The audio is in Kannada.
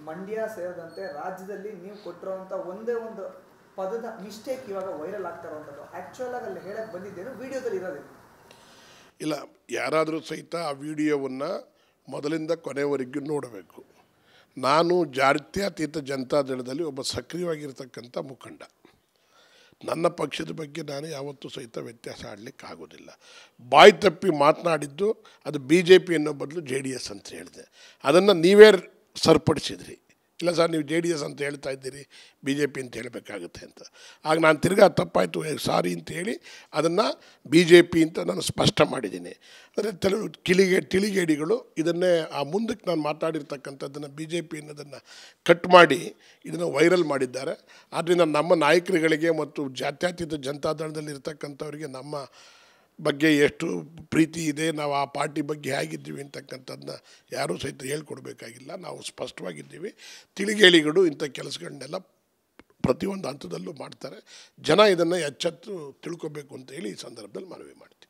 ಮಂಡ್ಯ ಸೇರಿದಂತೆ ರಾಜ್ಯದಲ್ಲಿ ನೀವು ಕೊಟ್ಟಿರುವಂಥ ಒಂದೇ ಒಂದು ಪದದ ಮಿಸ್ಟೇಕ್ ಇವಾಗ ವೈರಲ್ ಆಗ್ತಾ ಇರುವಂಥದ್ದು ಆ್ಯಕ್ಚುಯಲ್ ಆಗಿ ಅಲ್ಲಿ ಹೇಳಕ್ಕೆ ಬಂದಿದ್ದೇನು ವಿಡಿಯೋದಲ್ಲಿ ಇರೋದಿಲ್ಲ. ಇಲ್ಲ, ಯಾರಾದರೂ ಸಹಿತ ಆ ವಿಡಿಯೋವನ್ನು ಮೊದಲಿಂದ ಕೊನೆಯವರೆಗೂ ನೋಡಬೇಕು. ನಾನು ಜಾತ್ಯತೀತ ಜನತಾದಳದಲ್ಲಿ ಒಬ್ಬ ಸಕ್ರಿಯವಾಗಿರ್ತಕ್ಕಂಥ ಮುಖಂಡ. ನನ್ನ ಪಕ್ಷದ ಬಗ್ಗೆ ನಾನು ಯಾವತ್ತೂ ಸಹಿತ ವ್ಯತ್ಯಾಸ ಆಡಲಿಕ್ಕಾಗೋದಿಲ್ಲ. ಬಾಯಿ ತಪ್ಪಿ ಮಾತನಾಡಿದ್ದು ಅದು BJP ಅನ್ನೋ ಬದಲು JDS ಅಂತ ಹೇಳಿದೆ. ಅದನ್ನು ನೀವೇ ಸರಿಪಡಿಸಿದ್ರಿ. ಇಲ್ಲ ಸರ್, ನೀವು JDS ಅಂತ ಹೇಳ್ತಾ ಇದ್ದೀರಿ, BJP ಅಂತ ಹೇಳಬೇಕಾಗುತ್ತೆ ಅಂತ. ಆಗ ನಾನು ತಿರ್ಗಾ ತಪ್ಪಾಯಿತು ಸಾರಿ ಅಂತ ಹೇಳಿ ಅದನ್ನು BJP ಅಂತ ನಾನು ಸ್ಪಷ್ಟ ಮಾಡಿದ್ದೀನಿ. ಅಂದರೆ ತಿಳಿಗೇಡಿಗಳು ಇದನ್ನೇ ಆ ಮುಂದಕ್ಕೆ ನಾನು ಮಾತಾಡಿರ್ತಕ್ಕಂಥದ್ದನ್ನು BJP ಅನ್ನೋದನ್ನು ಕಟ್ ಮಾಡಿ ಇದನ್ನು ವೈರಲ್ ಮಾಡಿದ್ದಾರೆ. ಆದ್ದರಿಂದ ನಮ್ಮ ನಾಯಕರುಗಳಿಗೆ ಮತ್ತು ಜಾತ್ಯತೀತ ಜನತಾದಳದಲ್ಲಿ ಇರ್ತಕ್ಕಂಥವ್ರಿಗೆ ನಮ್ಮ ಬಗ್ಗೆ ಎಷ್ಟು ಪ್ರೀತಿ ಇದೆ, ನಾವು ಆ ಪಾರ್ಟಿ ಬಗ್ಗೆ ಹೇಗಿದ್ದೀವಿ ಅಂತಕ್ಕಂಥದ್ದನ್ನ ಯಾರೂ ಸಹಿತ ಹೇಳ್ಕೊಡ್ಬೇಕಾಗಿಲ್ಲ. ನಾವು ಸ್ಪಷ್ಟವಾಗಿದ್ದೀವಿ. ತಿಳಿಗೇಳಿಗಳು ಇಂಥ ಕೆಲಸಗಳನ್ನೆಲ್ಲ ಪ್ರತಿಯೊಂದು ಹಂತದಲ್ಲೂ ಮಾಡ್ತಾರೆ. ಜನ ಇದನ್ನು ಎಚ್ಚೆತ್ತು ತಿಳ್ಕೊಬೇಕು ಅಂತ ಹೇಳಿ ಈ ಸಂದರ್ಭದಲ್ಲಿ ಮನವಿ ಮಾಡ್ತೀವಿ.